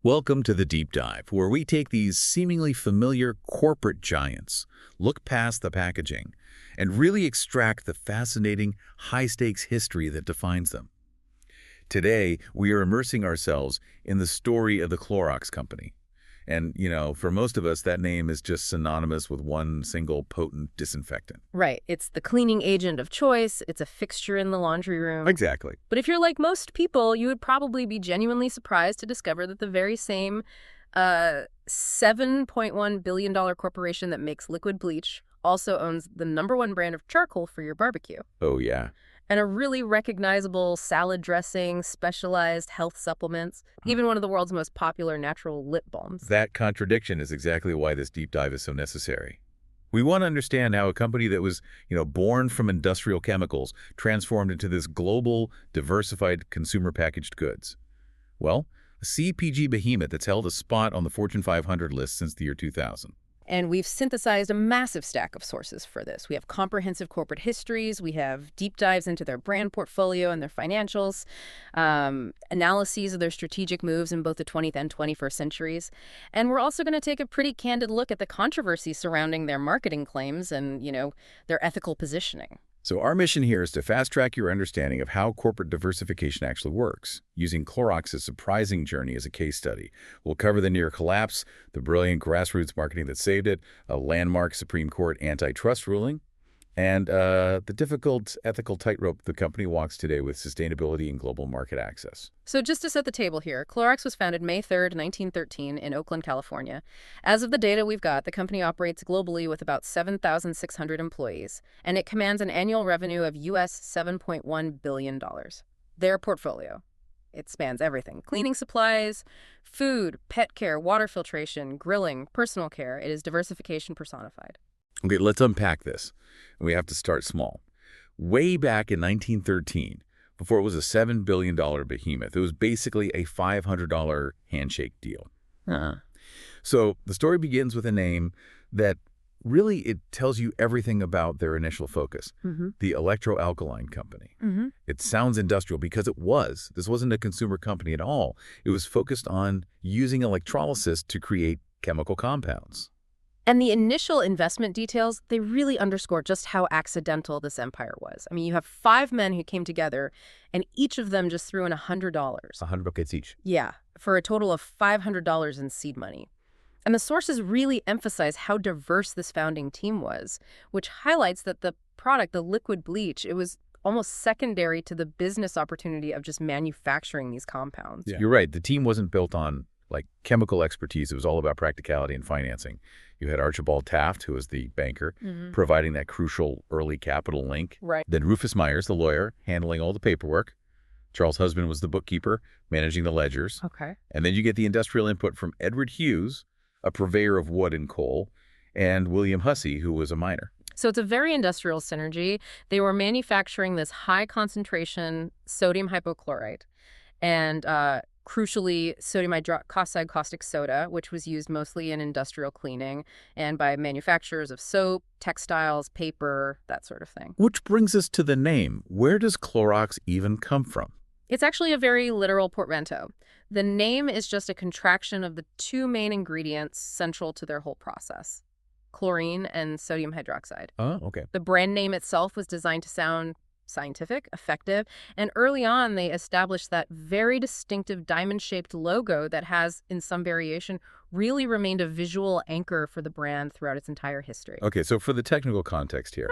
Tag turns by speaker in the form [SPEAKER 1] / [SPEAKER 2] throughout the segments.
[SPEAKER 1] Welcome to the Deep Dive, where we take these seemingly familiar corporate giants, look past the packaging, and really extract the fascinating, high-stakes history that defines them. Today, we are immersing ourselves in the story of the Clorox Company. And, for most of us, that name is just synonymous with one single potent disinfectant.
[SPEAKER 2] Right. It's the cleaning agent of choice. It's a fixture in the laundry room.
[SPEAKER 1] Exactly.
[SPEAKER 2] But if you're like most people, you would probably be genuinely surprised to discover that the very same $7.1 billion corporation that makes liquid bleach also owns the #1 brand of charcoal for your barbecue.
[SPEAKER 1] Oh, yeah.
[SPEAKER 2] And a really recognizable salad dressing, specialized health supplements, even one of the world's most popular natural lip balms.
[SPEAKER 1] That contradiction is exactly why this deep dive is so necessary. We want to understand how a company that was, born from industrial chemicals transformed into this global, diversified consumer packaged goods. Well, a CPG behemoth that's held a spot on the Fortune 500 list since the year 2000.
[SPEAKER 2] And we've synthesized a massive stack of sources for this. We have comprehensive corporate histories. We have deep dives into their brand portfolio and their financials, analyses of their strategic moves in both the 20th and 21st centuries. And we're also going to take a pretty candid look at the controversy surrounding their marketing claims and, their ethical positioning.
[SPEAKER 1] So our mission here is to fast-track your understanding of how corporate diversification actually works, using Clorox's surprising journey as a case study. We'll cover the near collapse, the brilliant grassroots marketing that saved it, a landmark Supreme Court antitrust ruling, and the difficult ethical tightrope the company walks today with sustainability and global market access.
[SPEAKER 2] So just to set the table here, Clorox was founded May 3rd, 1913 in Oakland, California. As of the data we've got, the company operates globally with about 7,600 employees, and it commands an annual revenue of US $7.1 billion. Their portfolio. It spans everything. Cleaning supplies, food, pet care, water filtration, grilling, personal care. It is diversification personified.
[SPEAKER 1] Okay, let's unpack this. We have to start small. Way back in 1913, before it was a $7 billion behemoth, it was basically a $500 handshake deal. So the story begins with a name that really it tells you everything about their initial focus, the Electro-Alkaline Company. It sounds industrial because it was. This wasn't a consumer company at all. It was focused on using electrolysis to create chemical compounds.
[SPEAKER 2] And the initial investment details, they really underscore just how accidental this empire was. I mean, you have 5 men who came together, and each of them just threw in $100.
[SPEAKER 1] $100 each.
[SPEAKER 2] Yeah, for a total of $500 in seed money. And the sources really emphasize how diverse this founding team was, which highlights that the product, the liquid bleach, it was almost secondary to the business opportunity of just manufacturing these compounds.
[SPEAKER 1] Yeah. You're right. The team wasn't built on chemical expertise. It was all about practicality and financing. You had Archibald Taft, who was the banker, providing that crucial early capital link.
[SPEAKER 2] Right.
[SPEAKER 1] Then Rufus Myers, the lawyer, handling all the paperwork. Charles Husband was the bookkeeper, managing the ledgers.
[SPEAKER 2] Okay.
[SPEAKER 1] And then you get the industrial input from Edward Hughes, a purveyor of wood and coal, and William Hussey, who was a miner.
[SPEAKER 2] So it's a very industrial synergy. They were manufacturing this high concentration sodium hypochlorite and crucially, sodium hydroxide caustic soda, which was used mostly in industrial cleaning and by manufacturers of soap, textiles, paper, that sort of thing.
[SPEAKER 1] Which brings us to the name. Where does Clorox even come from?
[SPEAKER 2] It's actually a very literal portmanteau. The name is just a contraction of the 2 main ingredients central to their whole process, chlorine and sodium hydroxide.
[SPEAKER 1] Oh, okay.
[SPEAKER 2] The brand name itself was designed to sound scientific, effective, and early on they established that very distinctive diamond-shaped logo that has, in some variation, really remained a visual anchor for the brand throughout its entire history.
[SPEAKER 1] Okay, so for the technical context here,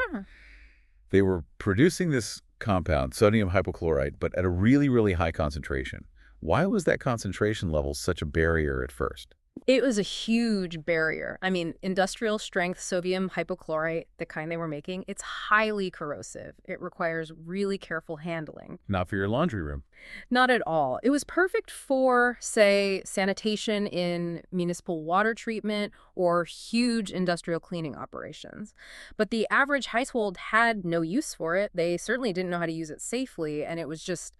[SPEAKER 1] they were producing this compound, sodium hypochlorite, but at a really, really high concentration. Why was that concentration level such a barrier at first?
[SPEAKER 2] It was a huge barrier. I mean, industrial strength sodium hypochlorite, the kind they were making, it's highly corrosive. It requires really careful handling.
[SPEAKER 1] Not for your laundry room.
[SPEAKER 2] Not at all. It was perfect for, say, sanitation in municipal water treatment or huge industrial cleaning operations. But the average household had no use for it. They certainly didn't know how to use it safely, and it was just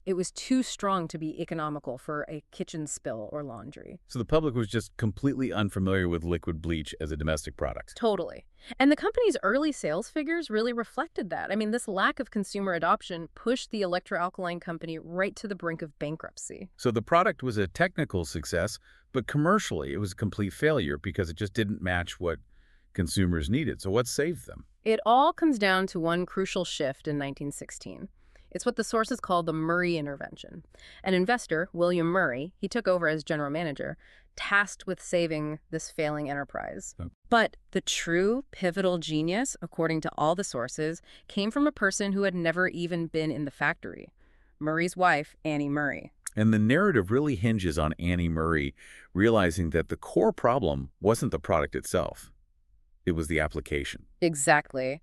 [SPEAKER 2] It was too strong to be economical for a kitchen spill or laundry.
[SPEAKER 1] So the public was just completely unfamiliar with liquid bleach as a domestic product.
[SPEAKER 2] Totally. And the company's early sales figures really reflected that. I mean, this lack of consumer adoption pushed the Electro-Alkaline Company right to the brink of bankruptcy.
[SPEAKER 1] So the product was a technical success, but commercially it was a complete failure because it just didn't match what consumers needed. So what saved them?
[SPEAKER 2] It all comes down to one crucial shift in 1916. It's what the sources call the Murray intervention. An investor, William Murray, he took over as general manager, tasked with saving this failing enterprise.
[SPEAKER 1] Oh.
[SPEAKER 2] But the true pivotal genius, according to all the sources, came from a person who had never even been in the factory, Murray's wife, Annie Murray.
[SPEAKER 1] And the narrative really hinges on Annie Murray realizing that the core problem wasn't the product itself. It was the application.
[SPEAKER 2] Exactly.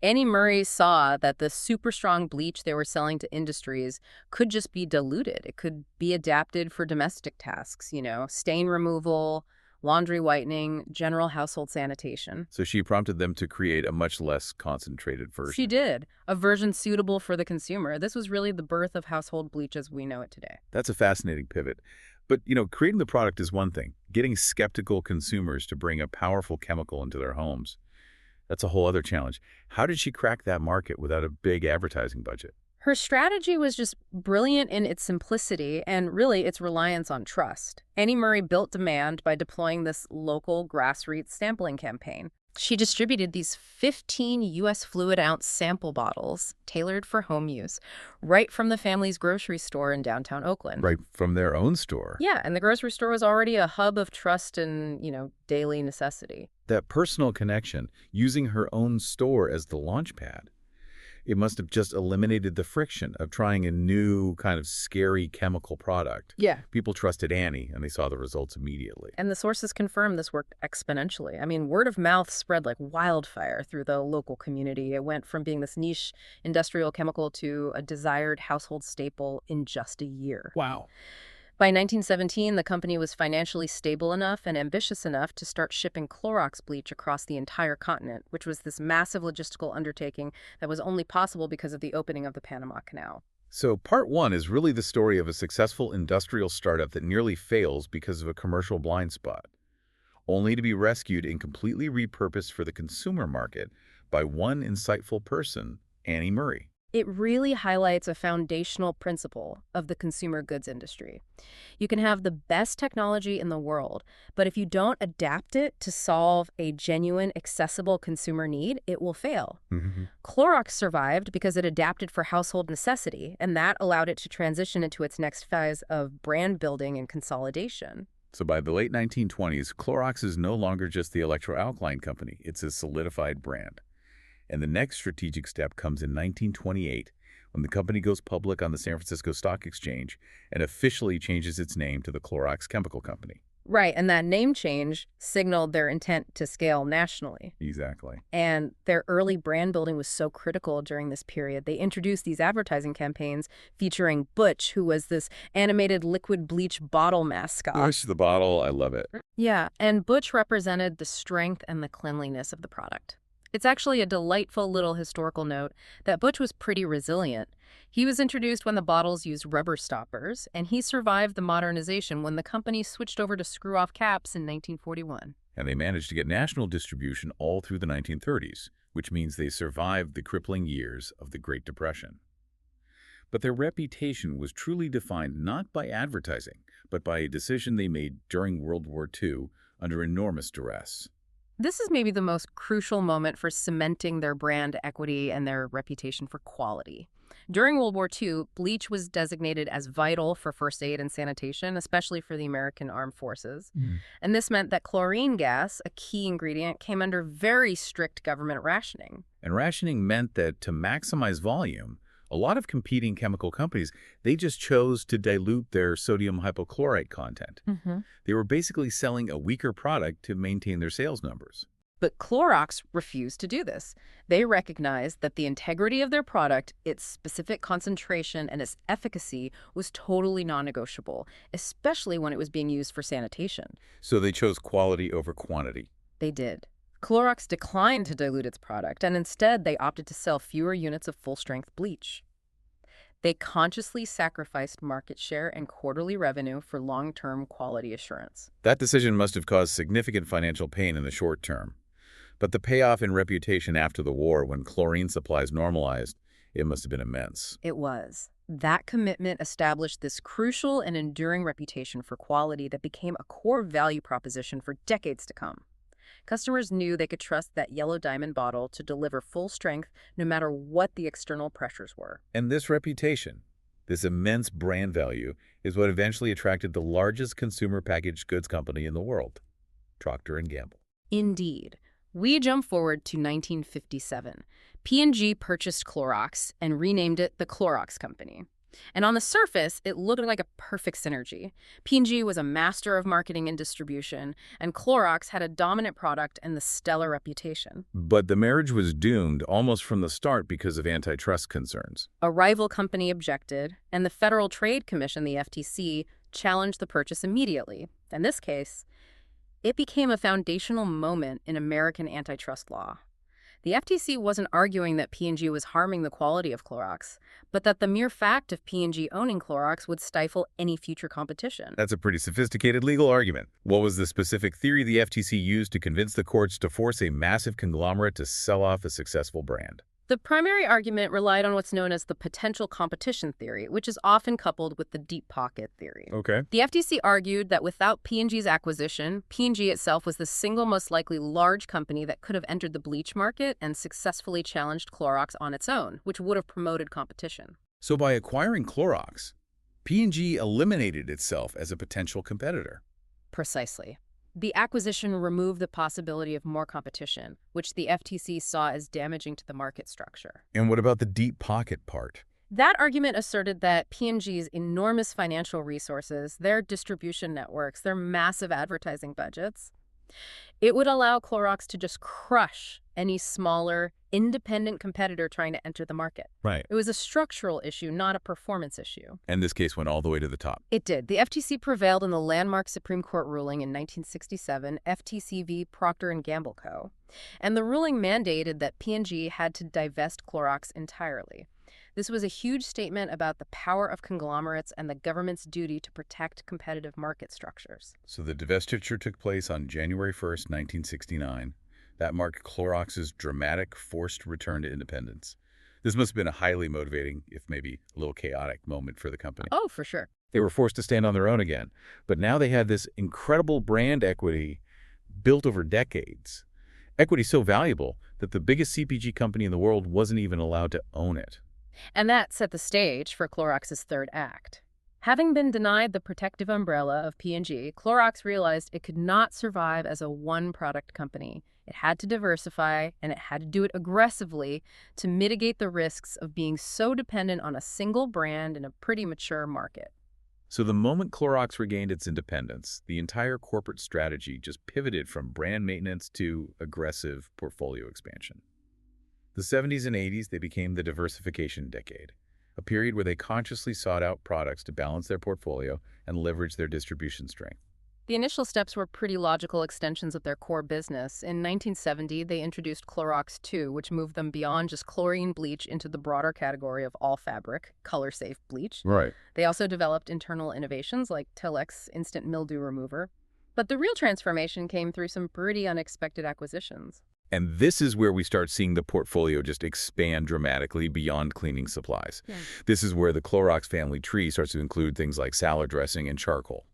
[SPEAKER 2] Annie Murray saw that the super strong bleach they were selling to industries could just be diluted. It could be adapted for domestic tasks, stain removal, laundry whitening, general household sanitation.
[SPEAKER 1] So she prompted them to create a much less concentrated version.
[SPEAKER 2] She did. A version suitable for the consumer. This was really the birth of household bleach as we know it today.
[SPEAKER 1] That's a fascinating pivot. But, creating the product is one thing. Getting skeptical consumers to bring a powerful chemical into their homes, that's a whole other challenge. How did she crack that market without a big advertising budget?
[SPEAKER 2] Her strategy was just brilliant in its simplicity and really its reliance on trust. Annie Murray built demand by deploying this local grassroots sampling campaign. She distributed these 15 U.S. fluid ounce sample bottles tailored for home use right from the family's grocery store in downtown Oakland.
[SPEAKER 1] Right from their own store.
[SPEAKER 2] Yeah, and the grocery store was already a hub of trust and, daily necessity.
[SPEAKER 1] That personal connection, using her own store as the launch pad, it must have just eliminated the friction of trying a new kind of scary chemical product.
[SPEAKER 2] Yeah.
[SPEAKER 1] People trusted Annie, and they saw the results immediately.
[SPEAKER 2] And the sources confirm this worked exponentially. I mean, word of mouth spread like wildfire through the local community. It went from being this niche industrial chemical to a desired household staple in just a year.
[SPEAKER 1] Wow.
[SPEAKER 2] By 1917, the company was financially stable enough and ambitious enough to start shipping Clorox bleach across the entire continent, which was this massive logistical undertaking that was only possible because of the opening of the Panama Canal.
[SPEAKER 1] So part one is really the story of a successful industrial startup that nearly fails because of a commercial blind spot, only to be rescued and completely repurposed for the consumer market by one insightful person, Annie Murray.
[SPEAKER 2] It really highlights a foundational principle of the consumer goods industry. You can have the best technology in the world, but if you don't adapt it to solve a genuine, accessible consumer need, it will fail.
[SPEAKER 1] Mm-hmm.
[SPEAKER 2] Clorox survived because it adapted for household necessity, and that allowed it to transition into its next phase of brand building and consolidation.
[SPEAKER 1] So by the late 1920s, Clorox is no longer just the Electro-Alkaline Company. It's a solidified brand. And the next strategic step comes in 1928 when the company goes public on the San Francisco Stock Exchange and officially changes its name to the Clorox Chemical Company.
[SPEAKER 2] Right, and that name change signaled their intent to scale nationally.
[SPEAKER 1] Exactly.
[SPEAKER 2] And their early brand building was so critical during this period. They introduced these advertising campaigns featuring Butch, who was this animated liquid bleach bottle mascot.
[SPEAKER 1] Push the bottle. I love it.
[SPEAKER 2] Yeah, and Butch represented the strength and the cleanliness of the product. It's actually a delightful little historical note that Butch was pretty resilient. He was introduced when the bottles used rubber stoppers, and he survived the modernization when the company switched over to screw-off caps in 1941.
[SPEAKER 1] And they managed to get national distribution all through the 1930s, which means they survived the crippling years of the Great Depression. But their reputation was truly defined not by advertising, but by a decision they made during World War II under enormous duress.
[SPEAKER 2] This is maybe the most crucial moment for cementing their brand equity and their reputation for quality. During World War II, bleach was designated as vital for first aid and sanitation, especially for the American Armed Forces. And this meant that chlorine gas, a key ingredient, came under very strict government rationing.
[SPEAKER 1] And rationing meant that to maximize volume, a lot of competing chemical companies, they just chose to dilute their sodium hypochlorite content. They were basically selling a weaker product to maintain their sales numbers.
[SPEAKER 2] But Clorox refused to do this. They recognized that the integrity of their product, its specific concentration, and its efficacy was totally non-negotiable, especially when it was being used for sanitation.
[SPEAKER 1] So they chose quality over quantity.
[SPEAKER 2] They did. Clorox declined to dilute its product, and instead they opted to sell fewer units of full-strength bleach. They consciously sacrificed market share and quarterly revenue for long-term quality assurance.
[SPEAKER 1] That decision must have caused significant financial pain in the short term. But the payoff in reputation after the war, when chlorine supplies normalized, it must have been immense.
[SPEAKER 2] It was. That commitment established this crucial and enduring reputation for quality that became a core value proposition for decades to come. Customers knew they could trust that yellow diamond bottle to deliver full strength no matter what the external pressures were.
[SPEAKER 1] And this reputation, this immense brand value, is what eventually attracted the largest consumer packaged goods company in the world, Procter & Gamble.
[SPEAKER 2] Indeed. We jump forward to 1957. P&G purchased Clorox and renamed it the Clorox Company. And on the surface, it looked like a perfect synergy. P&G was a master of marketing and distribution, and Clorox had a dominant product and the stellar reputation.
[SPEAKER 1] But the marriage was doomed almost from the start because of antitrust concerns.
[SPEAKER 2] A rival company objected, and the Federal Trade Commission, the FTC, challenged the purchase immediately. In this case, it became a foundational moment in American antitrust law. The FTC wasn't arguing that P&G was harming the quality of Clorox, but that the mere fact of P&G owning Clorox would stifle any future competition.
[SPEAKER 1] That's a pretty sophisticated legal argument. What was the specific theory the FTC used to convince the courts to force a massive conglomerate to sell off a successful brand?
[SPEAKER 2] The primary argument relied on what's known as the potential competition theory, which is often coupled with the deep pocket theory.
[SPEAKER 1] Okay.
[SPEAKER 2] The FTC argued that without P&G's acquisition, P&G itself was the single most likely large company that could have entered the bleach market and successfully challenged Clorox on its own, which would have promoted competition.
[SPEAKER 1] So by acquiring Clorox, P&G eliminated itself as a potential competitor.
[SPEAKER 2] Precisely. The acquisition removed the possibility of more competition, which the FTC saw as damaging to the market structure.
[SPEAKER 1] And what about the deep pocket part?
[SPEAKER 2] That argument asserted that P&G's enormous financial resources, their distribution networks, their massive advertising budgets, it would allow Clorox to just crush any smaller, independent competitor trying to enter the market.
[SPEAKER 1] Right.
[SPEAKER 2] It was a structural issue, not a performance issue.
[SPEAKER 1] And this case went all the way to the top.
[SPEAKER 2] It did. The FTC prevailed in the landmark Supreme Court ruling in 1967, FTC v. Procter & Gamble Co. And the ruling mandated that P&G had to divest Clorox entirely. This was a huge statement about the power of conglomerates and the government's duty to protect competitive market structures.
[SPEAKER 1] So the divestiture took place on January 1st, 1969. That marked Clorox's dramatic, forced return to independence. This must have been a highly motivating, if maybe a little chaotic, moment for the company.
[SPEAKER 2] Oh, for sure.
[SPEAKER 1] They were forced to stand on their own again. But now they had this incredible brand equity built over decades. Equity so valuable that the biggest CPG company in the world wasn't even allowed to own it.
[SPEAKER 2] And that set the stage for Clorox's third act. Having been denied the protective umbrella of P&G, Clorox realized it could not survive as a one-product company. It had to diversify, and it had to do it aggressively to mitigate the risks of being so dependent on a single brand in a pretty mature market.
[SPEAKER 1] So the moment Clorox regained its independence, the entire corporate strategy just pivoted from brand maintenance to aggressive portfolio expansion. The 70s and 80s, they became the diversification decade, a period where they consciously sought out products to balance their portfolio and leverage their distribution strength.
[SPEAKER 2] The initial steps were pretty logical extensions of their core business. In 1970, they introduced Clorox II, which moved them beyond just chlorine bleach into the broader category of all fabric, color-safe bleach.
[SPEAKER 1] Right.
[SPEAKER 2] They also developed internal innovations like Telex Instant Mildew Remover. But the real transformation came through some pretty unexpected acquisitions.
[SPEAKER 1] And this is where we start seeing the portfolio just expand dramatically beyond cleaning supplies.
[SPEAKER 2] Yeah.
[SPEAKER 1] This is where the Clorox family tree starts to include things like salad dressing and charcoal.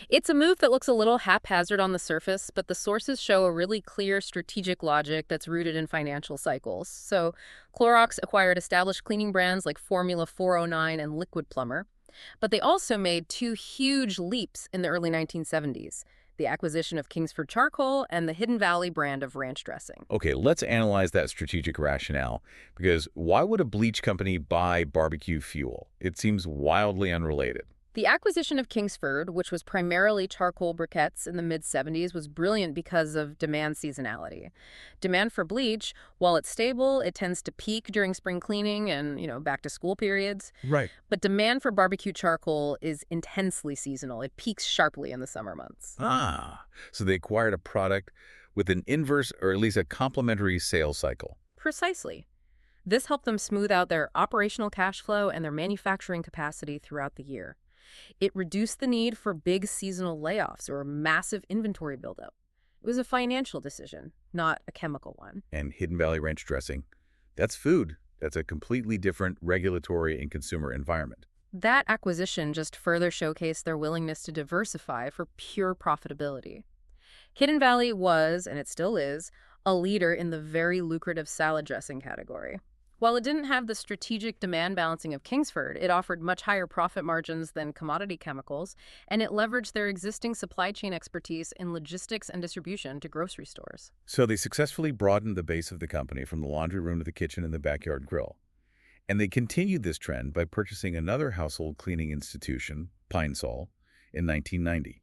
[SPEAKER 2] It's a move that looks a little haphazard on the surface, but the sources show a really clear strategic logic that's rooted in financial cycles. So Clorox acquired established cleaning brands like Formula 409 and Liquid Plumber, but they also made two huge leaps in the early 1970s. The acquisition of Kingsford charcoal and the Hidden Valley brand of ranch dressing.
[SPEAKER 1] Okay, let's analyze that strategic rationale, because why would a bleach company buy barbecue fuel? It seems wildly unrelated.
[SPEAKER 2] The acquisition of Kingsford, which was primarily charcoal briquettes in the mid-70s, was brilliant because of demand seasonality. Demand for bleach, while it's stable, it tends to peak during spring cleaning and, back-to-school periods.
[SPEAKER 1] Right.
[SPEAKER 2] But demand for barbecue charcoal is intensely seasonal. It peaks sharply in the summer months.
[SPEAKER 1] So they acquired a product with an inverse or at least a complementary sales cycle.
[SPEAKER 2] Precisely. This helped them smooth out their operational cash flow and their manufacturing capacity throughout the year. It reduced the need for big seasonal layoffs or massive inventory buildup. It was a financial decision, not a chemical one.
[SPEAKER 1] And Hidden Valley Ranch dressing, that's food. That's a completely different regulatory and consumer environment.
[SPEAKER 2] That acquisition just further showcased their willingness to diversify for pure profitability. Hidden Valley was, and it still is, a leader in the very lucrative salad dressing category. While it didn't have the strategic demand balancing of Kingsford, it offered much higher profit margins than commodity chemicals, and it leveraged their existing supply chain expertise in logistics and distribution to grocery stores.
[SPEAKER 1] So they successfully broadened the base of the company from the laundry room to the kitchen and the backyard grill. And they continued this trend by purchasing another household cleaning institution, Pine Sol, in 1990.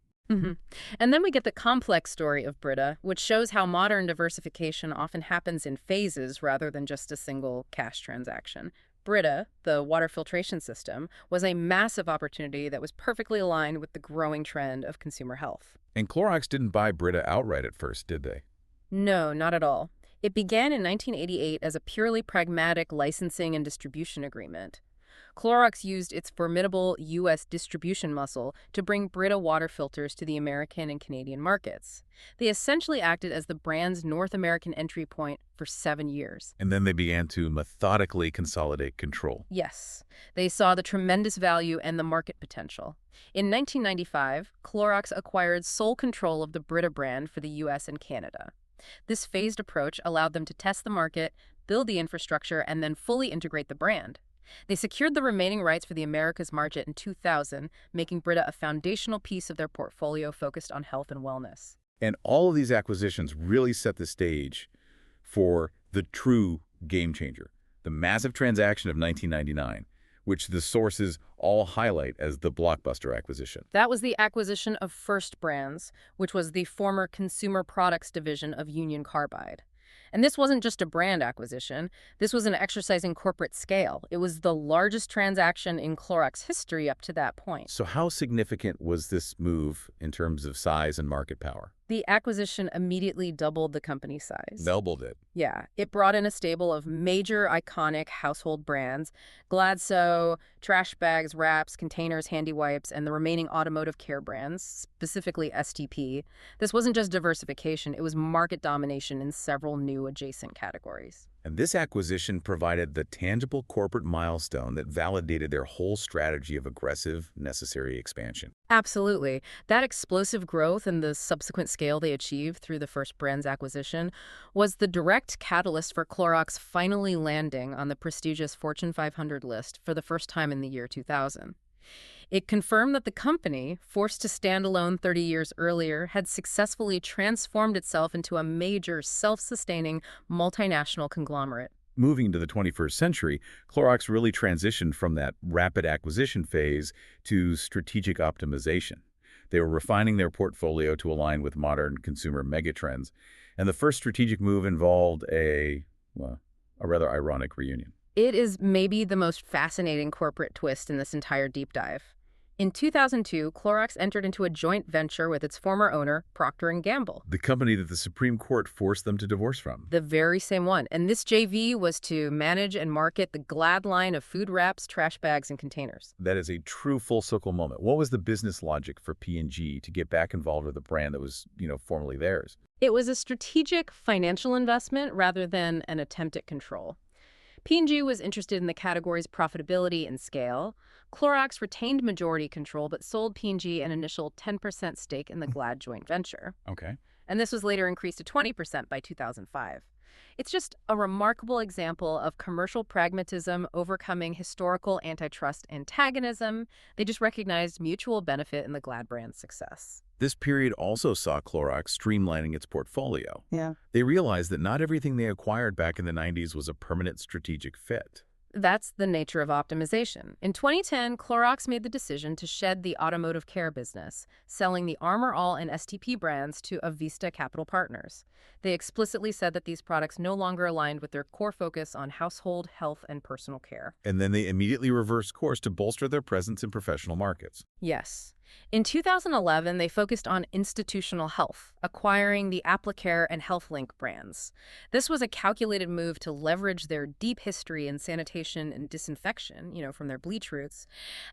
[SPEAKER 2] And then we get the complex story of Brita, which shows how modern diversification often happens in phases rather than just a single cash transaction. Brita, the water filtration system, was a massive opportunity that was perfectly aligned with the growing trend of consumer health.
[SPEAKER 1] And Clorox didn't buy Brita outright at first, did they?
[SPEAKER 2] No, not at all. It began in 1988 as a purely pragmatic licensing and distribution agreement. Clorox used its formidable U.S. distribution muscle to bring Brita water filters to the American and Canadian markets. They essentially acted as the brand's North American entry point for 7 years.
[SPEAKER 1] And then they began to methodically consolidate control.
[SPEAKER 2] Yes, they saw the tremendous value and the market potential. In 1995, Clorox acquired sole control of the Brita brand for the U.S. and Canada. This phased approach allowed them to test the market, build the infrastructure, and then fully integrate the brand. They secured the remaining rights for the Americas market in 2000, making Brita a foundational piece of their portfolio focused on health and wellness.
[SPEAKER 1] And all of these acquisitions really set the stage for the true game changer, the massive transaction of 1999, which the sources all highlight as the blockbuster acquisition.
[SPEAKER 2] That was the acquisition of First Brands, which was the former consumer products division of Union Carbide. And this wasn't just a brand acquisition. This was an exercise in corporate scale. It was the largest transaction in Clorox history up to that point.
[SPEAKER 1] So how significant was this move in terms of size and market power?
[SPEAKER 2] The acquisition immediately doubled the company's size.
[SPEAKER 1] Doubled it.
[SPEAKER 2] Yeah, it brought in a stable of major iconic household brands, Glad.So, trash bags, wraps, containers, handy wipes, and the remaining automotive care brands, specifically STP. This wasn't just diversification, it was market domination in several new adjacent categories.
[SPEAKER 1] And this acquisition provided the tangible corporate milestone that validated their whole strategy of aggressive, necessary expansion.
[SPEAKER 2] Absolutely. That explosive growth and the subsequent scale they achieved through the First Brands acquisition was the direct catalyst for Clorox finally landing on the prestigious Fortune 500 list for the first time in the year 2000. It confirmed that the company, forced to stand alone 30 years earlier, had successfully transformed itself into a major, self-sustaining, multinational conglomerate.
[SPEAKER 1] Moving into the 21st century, Clorox really transitioned from that rapid acquisition phase to strategic optimization. They were refining their portfolio to align with modern consumer megatrends, and the first strategic move involved a rather ironic reunion.
[SPEAKER 2] It is maybe the most fascinating corporate twist in this entire deep dive. In 2002, Clorox entered into a joint venture with its former owner, Procter & Gamble.
[SPEAKER 1] The company that the Supreme Court forced them to divorce from.
[SPEAKER 2] The very same one. And this JV was to manage and market the Glad line of food wraps, trash bags, and containers.
[SPEAKER 1] That is a true full-circle moment. What was the business logic for P&G to get back involved with a brand that was, formerly theirs?
[SPEAKER 2] It was a strategic financial investment rather than an attempt at control. P&G was interested in the category's profitability and scale. Clorox retained majority control but sold P&G an initial 10% stake in the Glad joint venture.
[SPEAKER 1] Okay.
[SPEAKER 2] And this was later increased to 20% by 2005. It's just a remarkable example of commercial pragmatism overcoming historical antitrust antagonism. They just recognized mutual benefit in the Glad brand's success.
[SPEAKER 1] This period also saw Clorox streamlining its portfolio.
[SPEAKER 2] Yeah.
[SPEAKER 1] They realized that not everything they acquired back in the 90s was a permanent strategic fit.
[SPEAKER 2] That's the nature of optimization. In 2010, Clorox made the decision to shed the automotive care business, selling the Armor All and STP brands to Avista Capital Partners. They explicitly said that these products no longer aligned with their core focus on household, health, and personal care.
[SPEAKER 1] And then they immediately reversed course to bolster their presence in professional markets.
[SPEAKER 2] Yes. In 2011, they focused on institutional health, acquiring the Applicare and HealthLink brands. This was a calculated move to leverage their deep history in sanitation and disinfection, from their bleach roots,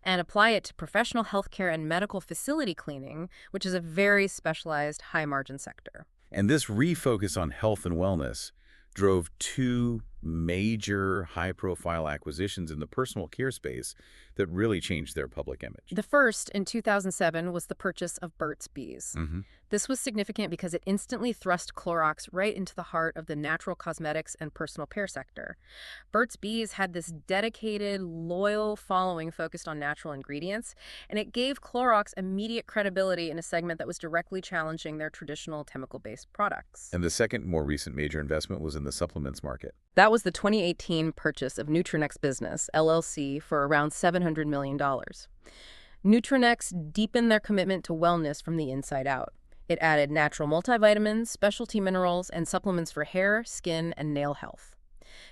[SPEAKER 2] and apply it to professional healthcare and medical facility cleaning, which is a very specialized, high-margin sector.
[SPEAKER 1] And this refocus on health and wellness drove two major high-profile acquisitions in the personal care space that really changed their public image.
[SPEAKER 2] The first, in 2007, was the purchase of Burt's Bees.
[SPEAKER 1] Mm-hmm.
[SPEAKER 2] This was significant because it instantly thrust Clorox right into the heart of the natural cosmetics and personal care sector. Burt's Bees had this dedicated, loyal following focused on natural ingredients, and it gave Clorox immediate credibility in a segment that was directly challenging their traditional chemical-based products.
[SPEAKER 1] And the second, more recent major investment was in the supplements market.
[SPEAKER 2] That was the 2018 purchase of Nutranex Business, LLC, for around $700 million. Nutranex deepened their commitment to wellness from the inside out. It added natural multivitamins, specialty minerals, and supplements for hair, skin, and nail health.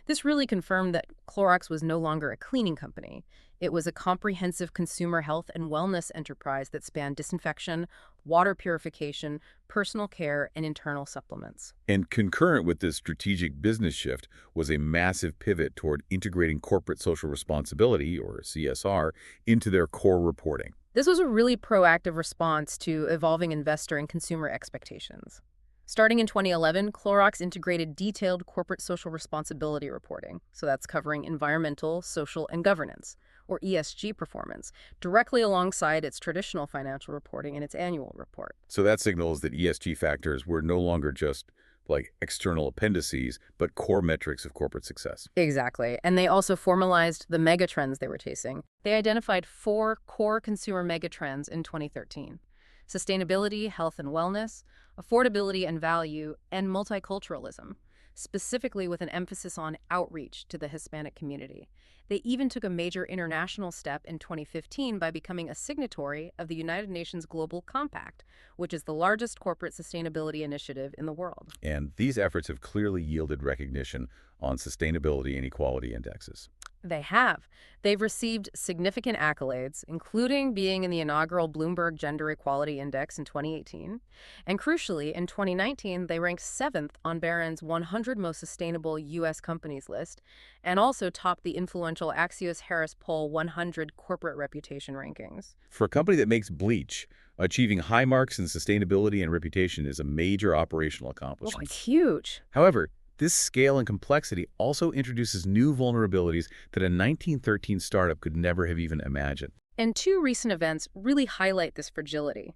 [SPEAKER 2] This really confirmed that Clorox was no longer a cleaning company. It was a comprehensive consumer health and wellness enterprise that spanned disinfection, water purification, personal care, and internal supplements.
[SPEAKER 1] And concurrent with this strategic business shift was a massive pivot toward integrating corporate social responsibility, or CSR, into their core reporting.
[SPEAKER 2] This was a really proactive response to evolving investor and consumer expectations. Starting in 2011, Clorox integrated detailed corporate social responsibility reporting, so that's covering environmental, social, and governance, or ESG performance, directly alongside its traditional financial reporting in its annual report.
[SPEAKER 1] So that signals that ESG factors were no longer just like external appendices, but core metrics of corporate success.
[SPEAKER 2] Exactly. And they also formalized the megatrends they were chasing. They identified 4 core consumer megatrends in 2013: sustainability, health and wellness, affordability and value, and multiculturalism, specifically with an emphasis on outreach to the Hispanic community. They even took a major international step in 2015 by becoming a signatory of the United Nations Global Compact, which is the largest corporate sustainability initiative in the world.
[SPEAKER 1] And these efforts have clearly yielded recognition on sustainability and equality indexes.
[SPEAKER 2] They have. They've received significant accolades, including being in the inaugural Bloomberg Gender Equality Index in 2018. And crucially, in 2019, they ranked 7th on Barron's 100 Most Sustainable U.S. Companies list, and also topped the influential Axios-Harris Poll 100 Corporate Reputation rankings.
[SPEAKER 1] For a company that makes bleach, achieving high marks in sustainability and reputation is a major operational
[SPEAKER 2] Well,
[SPEAKER 1] accomplishment.
[SPEAKER 2] it's huge.
[SPEAKER 1] However, this scale and complexity also introduces new vulnerabilities that a 1913 startup could never have even imagined.
[SPEAKER 2] And 2 recent events really highlight this fragility.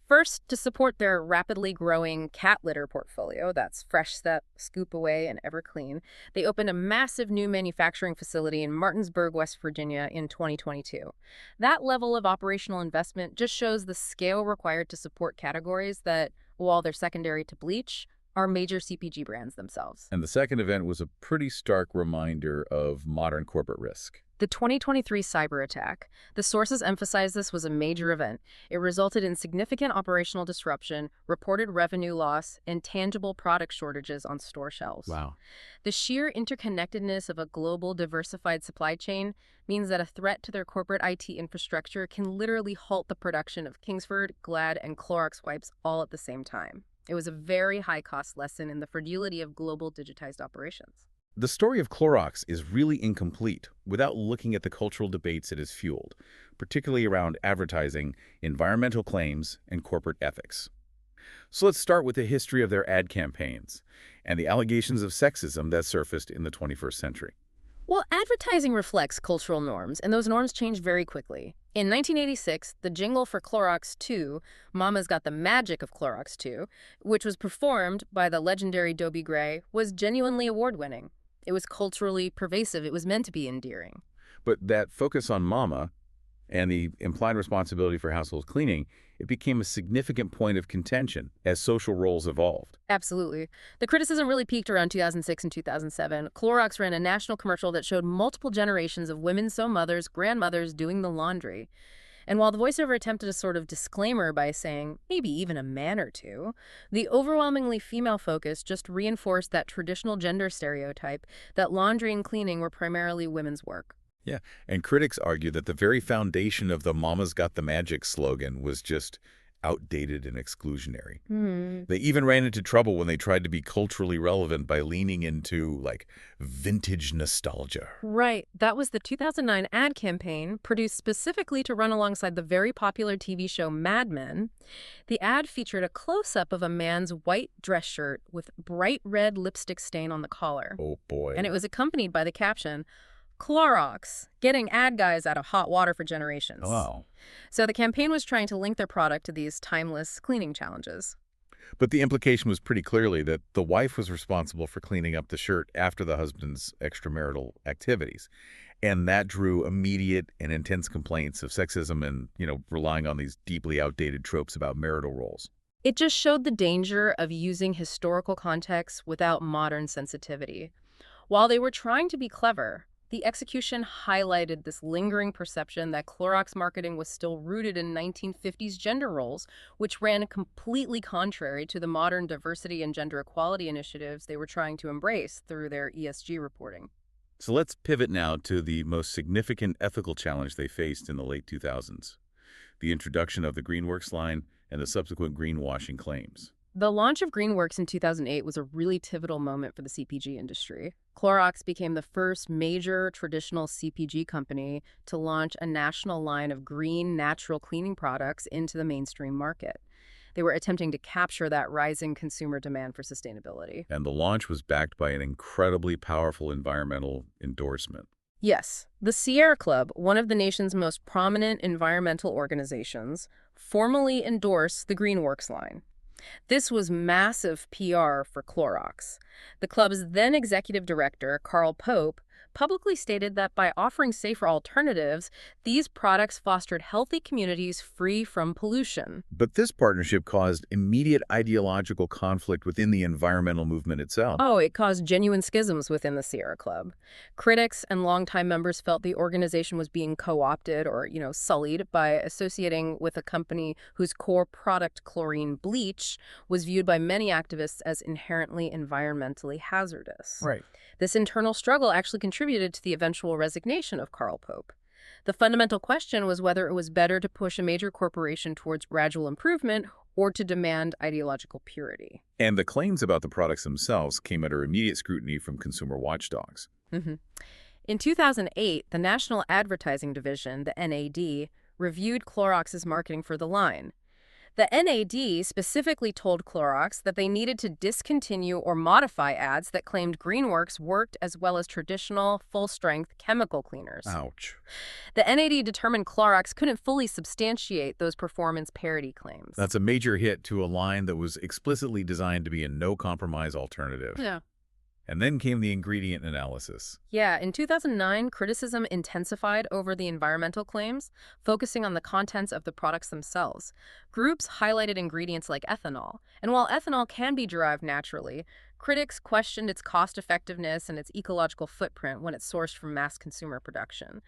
[SPEAKER 2] First, to support their rapidly growing cat litter portfolio, that's Fresh Step, Scoop Away, and Everclean, they opened a massive new manufacturing facility in Martinsburg, West Virginia in 2022. That level of operational investment just shows the scale required to support categories that, while they're secondary to bleach, are major CPG brands themselves.
[SPEAKER 1] And the second event was a pretty stark reminder of modern corporate risk.
[SPEAKER 2] The 2023 cyberattack. The sources emphasize this was a major event. It resulted in significant operational disruption, reported revenue loss, and tangible product shortages on store shelves.
[SPEAKER 1] Wow.
[SPEAKER 2] The sheer interconnectedness of a global, diversified supply chain means that a threat to their corporate IT infrastructure can literally halt the production of Kingsford, Glad, and Clorox wipes all at the same time. It was a very high-cost lesson in the fragility of global digitized operations.
[SPEAKER 1] The story of Clorox is really incomplete without looking at the cultural debates it has fueled, particularly around advertising, environmental claims, and corporate ethics. So let's start with the history of their ad campaigns and the allegations of sexism that surfaced in the 21st century.
[SPEAKER 2] Well, advertising reflects cultural norms, and those norms change very quickly. In 1986, the jingle for Clorox 2, Mama's Got the Magic of Clorox 2, which was performed by the legendary Dobie Gray, was genuinely award-winning. It was culturally pervasive. It was meant to be endearing.
[SPEAKER 1] But that focus on mama and the implied responsibility for household cleaning, it became a significant point of contention as social roles evolved.
[SPEAKER 2] Absolutely. The criticism really peaked around 2006 and 2007. Clorox ran a national commercial that showed multiple generations of women sew mothers, grandmothers doing the laundry. And while the voiceover attempted a sort of disclaimer by saying, maybe even a man or two, the overwhelmingly female focus just reinforced that traditional gender stereotype that laundry and cleaning were primarily women's work.
[SPEAKER 1] Yeah, and critics argue that the very foundation of the Mama's Got the Magic slogan was just outdated and exclusionary.
[SPEAKER 2] Hmm.
[SPEAKER 1] They even ran into trouble when they tried to be culturally relevant by leaning into, like, vintage nostalgia.
[SPEAKER 2] Right. That was the 2009 ad campaign produced specifically to run alongside the very popular TV show Mad Men. The ad featured a close-up of a man's white dress shirt with bright red lipstick stain on the collar.
[SPEAKER 1] Oh, boy.
[SPEAKER 2] And it was accompanied by the caption, Clorox, getting ad guys out of hot water for generations.
[SPEAKER 1] Wow.
[SPEAKER 2] So the campaign was trying to link their product to these timeless cleaning challenges.
[SPEAKER 1] But the implication was pretty clearly that the wife was responsible for cleaning up the shirt after the husband's extramarital activities. And that drew immediate and intense complaints of sexism and, relying on these deeply outdated tropes about marital roles.
[SPEAKER 2] It just showed the danger of using historical context without modern sensitivity. While they were trying to be clever, the execution highlighted this lingering perception that Clorox marketing was still rooted in 1950s gender roles, which ran completely contrary to the modern diversity and gender equality initiatives they were trying to embrace through their ESG reporting.
[SPEAKER 1] So let's pivot now to the most significant ethical challenge they faced in the late 2000s, the introduction of the Greenworks line and the subsequent greenwashing claims.
[SPEAKER 2] The launch of Greenworks in 2008 was a really pivotal moment for the CPG industry. Clorox became the first major traditional CPG company to launch a national line of green, natural cleaning products into the mainstream market. They were attempting to capture that rising consumer demand for sustainability.
[SPEAKER 1] And the launch was backed by an incredibly powerful environmental endorsement.
[SPEAKER 2] Yes, the Sierra Club, one of the nation's most prominent environmental organizations, formally endorsed the Greenworks line. This was massive PR for Clorox. The club's then executive director, Carl Pope, publicly stated that by offering safer alternatives, these products fostered healthy communities free from pollution.
[SPEAKER 1] But this partnership caused immediate ideological conflict within the environmental movement itself.
[SPEAKER 2] Oh, it caused genuine schisms within the Sierra Club. Critics and longtime members felt the organization was being co-opted or, sullied by associating with a company whose core product, chlorine bleach, was viewed by many activists as inherently environmentally hazardous.
[SPEAKER 1] Right.
[SPEAKER 2] This internal struggle actually contributed to the eventual resignation of Carl Pope. The fundamental question was whether it was better to push a major corporation towards gradual improvement or to demand ideological purity.
[SPEAKER 1] And the claims about the products themselves came under immediate scrutiny from consumer watchdogs.
[SPEAKER 2] In 2008, the National Advertising Division, the NAD, reviewed Clorox's marketing for the line. The NAD specifically told Clorox that they needed to discontinue or modify ads that claimed Greenworks worked as well as traditional, full-strength chemical cleaners.
[SPEAKER 1] Ouch.
[SPEAKER 2] The NAD determined Clorox couldn't fully substantiate those performance parity claims.
[SPEAKER 1] That's a major hit to a line that was explicitly designed to be a no-compromise alternative.
[SPEAKER 2] Yeah.
[SPEAKER 1] And then came the ingredient analysis.
[SPEAKER 2] Yeah, in 2009, criticism intensified over the environmental claims, focusing on the contents of the products themselves. Groups highlighted ingredients like ethanol, and while ethanol can be derived naturally, critics questioned its cost-effectiveness and its ecological footprint when it's sourced from mass consumer production.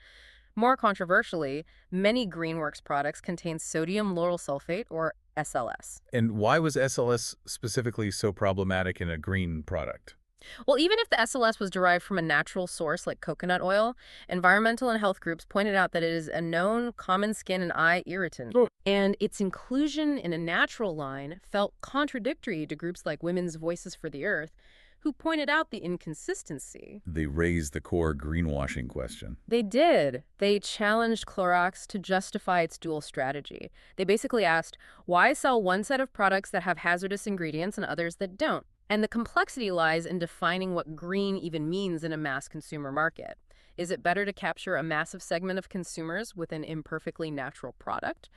[SPEAKER 2] More controversially, many Greenworks products contain sodium lauryl sulfate, or SLS.
[SPEAKER 1] And why was SLS specifically so problematic in a green product?
[SPEAKER 2] Well, even if the SLS was derived from a natural source like coconut oil, environmental and health groups pointed out that it is a known common skin and eye irritant. And its inclusion in a natural line felt contradictory to groups like Women's Voices for the Earth, who pointed out the inconsistency.
[SPEAKER 1] They raised the core greenwashing question.
[SPEAKER 2] They did. They challenged Clorox to justify its dual strategy. They basically asked, why sell one set of products that have hazardous ingredients and others that don't? And the complexity lies in defining what green even means in a mass consumer market. Is it better to capture a massive segment of consumers with an imperfectly natural product?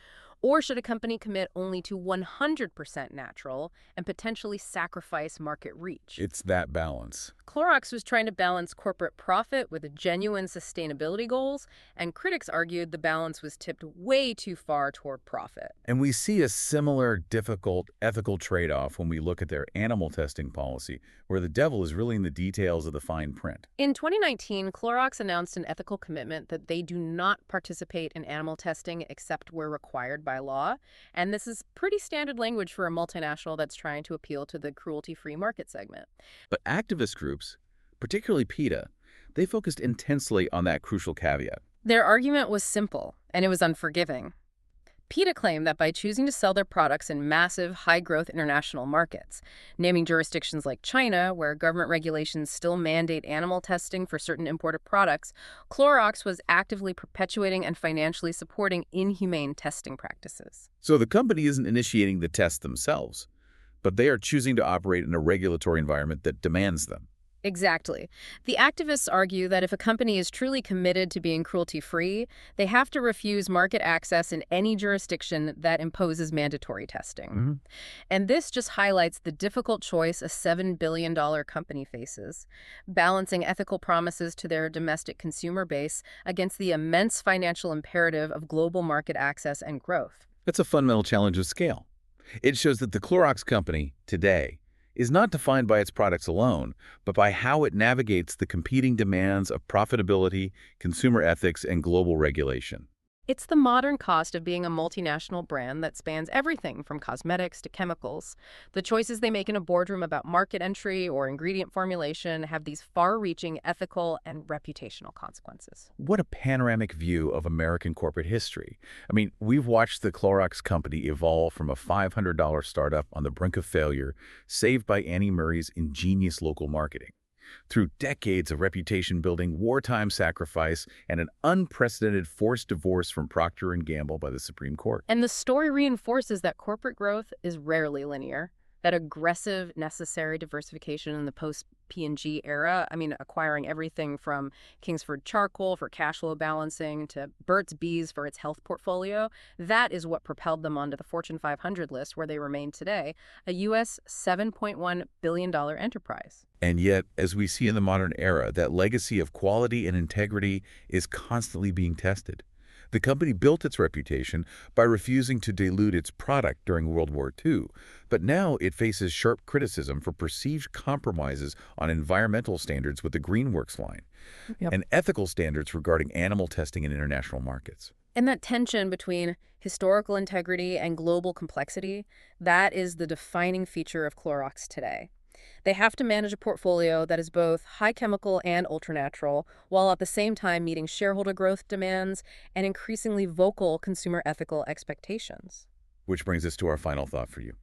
[SPEAKER 2] Or should a company commit only to 100% natural and potentially sacrifice market reach?
[SPEAKER 1] It's that balance.
[SPEAKER 2] Clorox was trying to balance corporate profit with genuine sustainability goals, and critics argued the balance was tipped way too far toward profit.
[SPEAKER 1] And we see a similar difficult ethical trade-off when we look at their animal testing policy, where the devil is really in the details of the fine print.
[SPEAKER 2] In 2019, Clorox announced an ethical commitment that they do not participate in animal testing except where required by law, and this is pretty standard language for a multinational that's trying to appeal to the cruelty-free market segment.
[SPEAKER 1] But activist groups, particularly PETA, They focused intensely on that crucial caveat.
[SPEAKER 2] Their argument was simple, and it was unforgiving. PETA claimed that by choosing to sell their products in massive, high-growth international markets, naming jurisdictions like China, where government regulations still mandate animal testing for certain imported products, Clorox was actively perpetuating and financially supporting inhumane testing practices.
[SPEAKER 1] So the company isn't initiating the tests themselves, but they are choosing to operate in a regulatory environment that demands them.
[SPEAKER 2] Exactly. The activists argue that if a company is truly committed to being cruelty-free, they have to refuse market access in any jurisdiction that imposes mandatory testing.
[SPEAKER 1] hmm
[SPEAKER 2] And this just highlights the difficult choice a $7 billion company faces, balancing ethical promises to their domestic consumer base against the immense financial imperative of global market access and growth.
[SPEAKER 1] That's a fundamental challenge of scale. It shows that the Clorox Company, today, is not defined by its products alone, but by how it navigates the competing demands of profitability, consumer ethics, and global regulation.
[SPEAKER 2] It's the modern cost of being a multinational brand that spans everything from cosmetics to chemicals. The choices they make in a boardroom about market entry or ingredient formulation have these far-reaching ethical and reputational consequences.
[SPEAKER 1] What a panoramic view of American corporate history. I mean, we've watched the Clorox Company evolve from a $500 startup on the brink of failure, saved by Annie Murray's ingenious local marketing, through decades of reputation building, wartime sacrifice, and an unprecedented forced divorce from Procter & Gamble by the Supreme Court.
[SPEAKER 2] And the story reinforces that corporate growth is rarely linear. That aggressive, necessary diversification in the post-P&G era, acquiring everything from Kingsford charcoal for cash flow balancing to Burt's Bees for its health portfolio, that is what propelled them onto the Fortune 500 list where they remain today, a U.S. $7.1 billion enterprise.
[SPEAKER 1] And yet, as we see in the modern era, that legacy of quality and integrity is constantly being tested. The company built its reputation by refusing to dilute its product during World War II, but now it faces sharp criticism for perceived compromises on environmental standards with the Greenworks line, and ethical standards regarding animal testing in international markets.
[SPEAKER 2] And that tension between historical integrity and global complexity, that is the defining feature of Clorox today. They have to manage a portfolio that is both high chemical and ultranatural, while at the same time meeting shareholder growth demands and increasingly vocal consumer ethical expectations.
[SPEAKER 1] Which brings us to our final thought for you.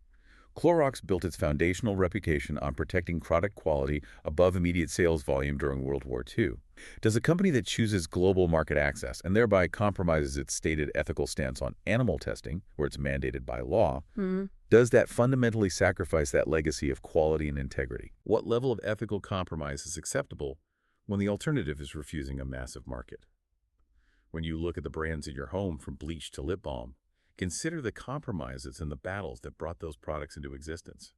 [SPEAKER 1] Clorox built its foundational reputation on protecting product quality above immediate sales volume during World War II. Does a company that chooses global market access and thereby compromises its stated ethical stance on animal testing, where it's mandated by law, does that fundamentally sacrifice that legacy of quality and integrity? What level of ethical compromise is acceptable when the alternative is refusing a massive market? When you look at the brands in your home, from bleach to lip balm, consider the compromises and the battles that brought those products into existence.